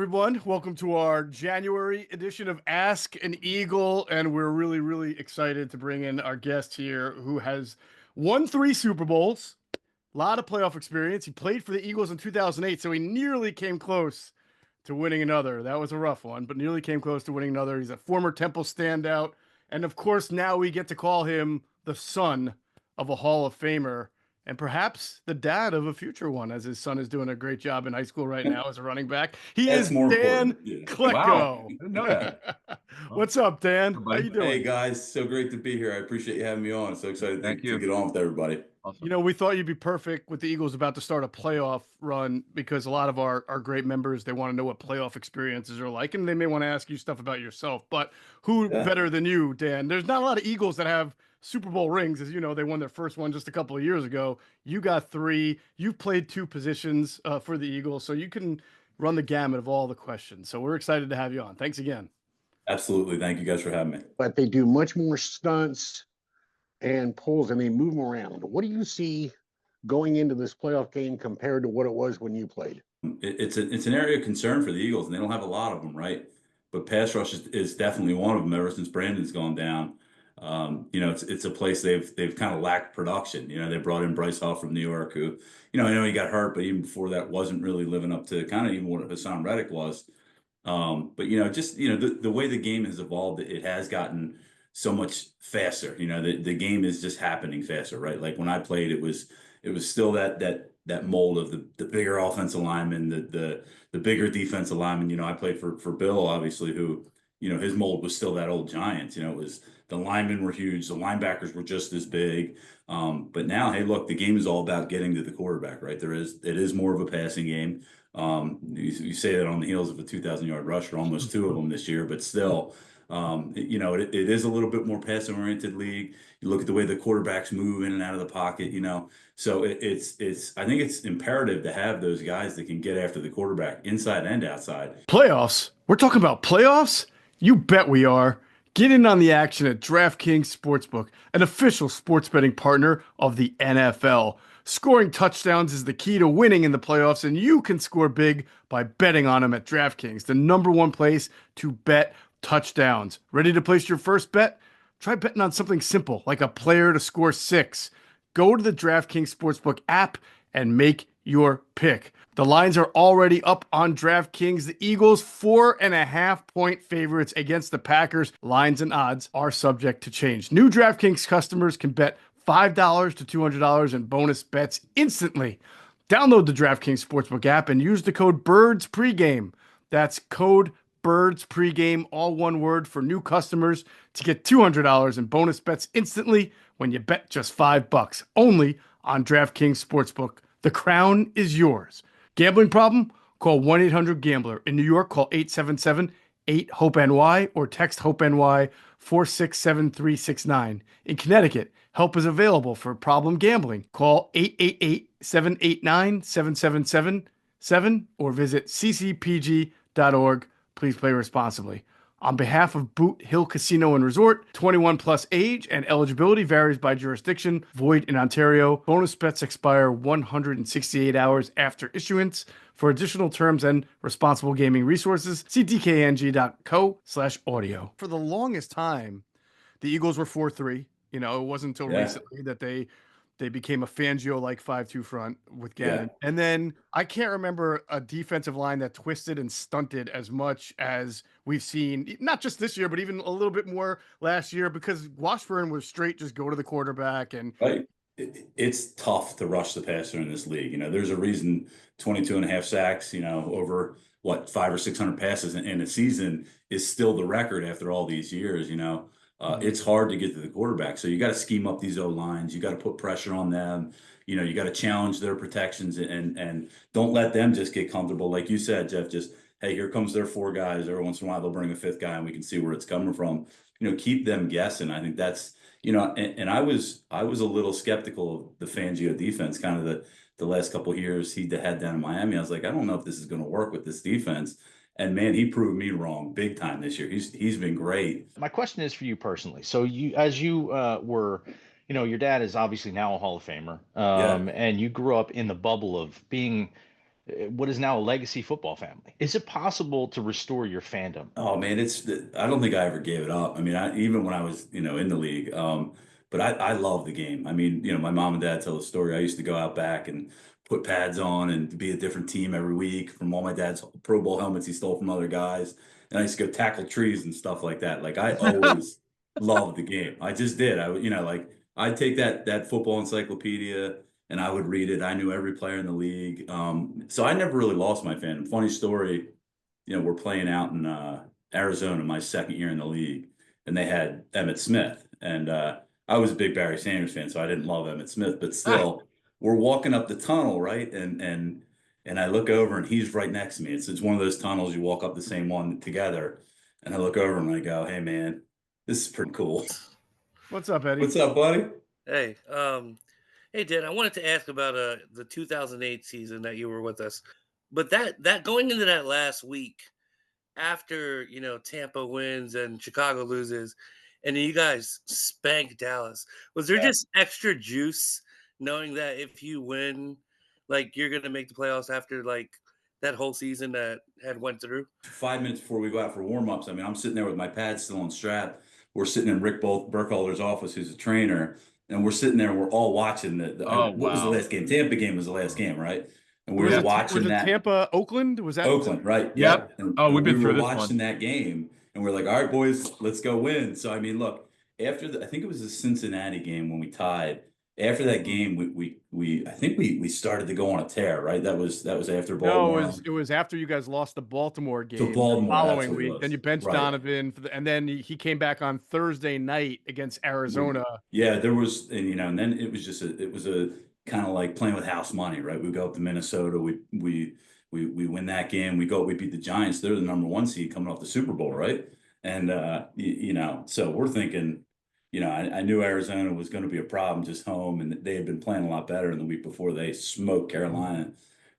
everyone. Welcome to our January edition of Ask an Eagle. And we're really, really excited to bring in our guest here who has won 3 Super Bowls, a lot of playoff experience. He played for the Eagles in 2008, so he nearly came close to winning another. That was a rough one, but nearly came close to winning another. He's a former Temple standout. And of course, now we get to call him the son of a Hall of Famer and perhaps the dad of a future one, as his son is doing a great job in high school right now as a running back. He That's is more Dan important. Yeah. Wow, Klecko. I didn't know that. Well, What's up, Dan? How everybody, you Hey doing? guys, so great to be here. I appreciate you having me on. So excited thank to you. get on with everybody. You Awesome. know, we thought you'd be perfect with the Eagles about to start a playoff run because a lot of our great members, they want to know what playoff experiences are like, and they may want to ask you stuff about yourself. But who Yeah. better than you, Dan? There's not a lot of Eagles that have Super Bowl rings. As you know, they won their first one just a couple of years ago. You got 3. You've played 2 positions for the Eagles, so you can run the gamut of all the questions. So we're excited to have you on. Thanks again. Absolutely. Thank you guys for having me. But they do much more stunts and pulls and they move them around. What do you see going into this playoff game compared to what it was when you played? It's an area of concern for the Eagles, and they don't have a lot of them, right? But pass rush is definitely one of them ever since Brandon's gone down. It's a place they've kind of lacked production. They brought in Bryce Hall from New York, who, I know he got hurt, but even before that wasn't really living up to kind of even what Hassan Reddick was. But the way the game has evolved, it has gotten so much faster. The game is just happening faster, right? Like when I played, it was still that mold of the bigger offensive lineman, the bigger defensive lineman. I played for Bill, obviously, who, his mold was still that old Giants. It was the linemen were huge, the linebackers were just as big. But now, hey, look, the game is all about getting to the quarterback, right? It is more of a passing game. You say that on the heels of a 2,000-yard rusher, almost 2 of them this year, but still, it is a little bit more passing-oriented league. You look at the way the quarterbacks move in and out of the pocket, so I think it's imperative to have those guys that can get after the quarterback inside and outside. Playoffs? We're talking about playoffs? You bet we are. Get in on the action at DraftKings Sportsbook, an official sports betting partner of the NFL. Scoring touchdowns is the key to winning in the playoffs, and you can score big by betting on them at DraftKings, the #1 place to bet touchdowns. Ready to place your first bet? Try betting on something simple, like a player to score 6. Go to the DraftKings Sportsbook app and make your pick. The lines are already up on DraftKings. The Eagles 4.5-point favorites against the Packers. Lines and odds are subject to change. New DraftKings customers can bet $5 to $200 in bonus bets instantly. Download the DraftKings Sportsbook app and use the code BIRDS pregame. That's code BIRDS pregame, all one word, for new customers to get $200 in bonus bets instantly when you bet just $5. Only on DraftKings Sportsbook. The crown is yours. Gambling problem? Call 1-800-GAMBLER. In New York, call 877-8-HOPE-NY or text HOPE-NY 467-369. In Connecticut, help is available for problem gambling. Call 888-789-7777 or visit ccpg.org. Please play responsibly. On behalf of Boot Hill Casino and Resort, 21 plus age and eligibility varies by jurisdiction. Void in Ontario. Bonus bets expire 168 hours after issuance. For additional terms and responsible gaming resources, see dkng.co/audio. For the longest time, the Eagles were 4-3. It wasn't until recently that they became a Fangio-like 5-2 front with Gannon. Yeah. And then I can't remember a defensive line that twisted and stunted as much as we've seen, not just this year, but even a little bit more last year, because Washburn was straight, just go to the quarterback. And Right. It's tough to rush the passer in this league. There's a reason 22 and a half sacks, over what, 500 or 600 passes in a season is still the record after all these years. It's hard to get to the quarterback. So you got to scheme up these O lines. You got to put pressure on them. You got to challenge their protections and don't let them just get comfortable. Like you said, Jeff, just, hey, here comes their 4 guys. Every once in a while, they'll bring a 5th guy and we can see where it's coming from. Keep them guessing. I think that's, and I was a little skeptical of the Fangio defense, kind of the last couple of years he had down in Miami. I was like, I don't know if this is going to work with this defense. And man, he proved me wrong big time this year. He's been great. My question is for you personally. So as you were, your dad is obviously now a Hall of Famer, Yeah. and you grew up in the bubble of being what is now a legacy football family. Is it possible to restore your fandom? Oh man, I don't think I ever gave it up. I mean, even when I was, in the league, but I love the game. I mean, my mom and dad tell the story. I used to go out back and put pads on and be a different team every week from all my dad's Pro Bowl helmets he stole from other guys. And I used to go tackle trees and stuff like that. Like I always loved the game. I just did. I would, like I'd take that football encyclopedia and I would read it. I knew every player in the league. So I never really lost my fandom. Funny story, we're playing out in Arizona my second year in the league, and they had Emmitt Smith. And I was a big Barry Sanders fan, so I didn't love Emmitt Smith, but still, we're walking up the tunnel, right? And I look over, and he's right next to me. It's one of those tunnels you walk up the same one together, and I look over and I go, "Hey, man, this is pretty cool." What's up, Eddie? What's up, buddy? Hey, hey, Dan, I wanted to ask about the 2008 season that you were with us, but that going into that last week after Tampa wins and Chicago loses, and then you guys spank Dallas. Was there just extra juice knowing that if you win, like you're gonna make the playoffs after like that whole season that had went through? 5 minutes before we go out for warm-ups, I mean, I'm sitting there with my pads still on strap. We're sitting in Rick Burkholder's office, who's a trainer, and we're sitting there and we're all watching what was the last game? Tampa game was the last game, right? And we were watching was it that. Tampa, Oakland? Was that Oakland, right? Yep. And, we've been we through were this watching one. that game, and we're like, all right, boys, let's go win. So, I mean, look, after I think it was the Cincinnati game when we tied. After that game, I think we started to go on a tear, right? That was after Baltimore. No, it was after you guys lost the Baltimore game. Baltimore, the following that's what it week. was. Then you benched Right. Donovan, and then he came back on Thursday night against Arizona. Yeah, there was, and then it was just it was a kind of like playing with house money, right? We go up to Minnesota, we win that game, we beat the Giants. They're the #1 seed coming off the Super Bowl, right? And so we're thinking, I knew Arizona was going to be a problem just home, and they had been playing a lot better in the week before they smoked Carolina.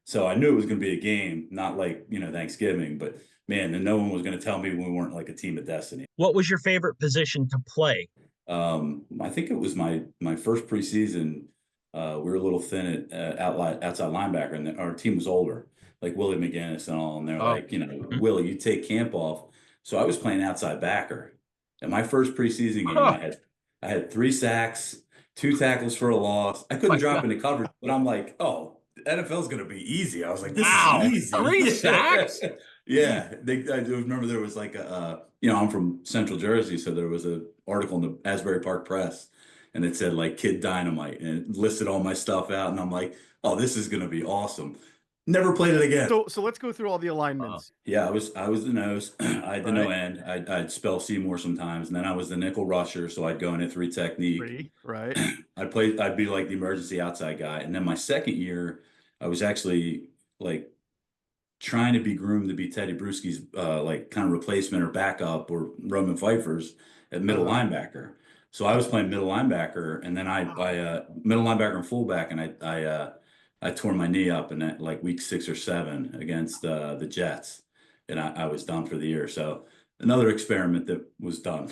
So I knew it was going to be a game, not like, Thanksgiving, but man, and no one was going to tell me we weren't like a team of destiny. What was your favorite position to play? I think it was my first preseason. We were a little thin at outside linebacker, and our team was older, like Willie McGinnis and all. And they're like, Willie, you take camp off. So I was playing outside backer. And my first preseason game, I had 3 sacks, 2 tackles for a loss. I couldn't drop into coverage, but I'm like, oh, the NFL's going to be easy. I was like, this is easy. 3 sacks? Yeah. I do remember there was like I'm from Central Jersey, so there was an article in the Asbury Park Press, and it said like Kid Dynamite, and it listed all my stuff out, and I'm like, oh, this is going to be awesome. Never played it again. So let's go through all the alignments. Yeah, I was the nose. I had the no end. I'd spell Seymour sometimes, and then I was the nickel rusher, so I'd go in at 3 technique. Right. I'd be like the emergency outside guy. And then my second year, I was actually like trying to be groomed to be Teddy Bruschi's like kind of replacement or backup or Roman Pfeiffer's at middle linebacker. So I was playing middle linebacker, and then I middle linebacker and fullback, and I tore my knee up in that like week 6 or 7 against the Jets, and I was done for the year. So another experiment that was done.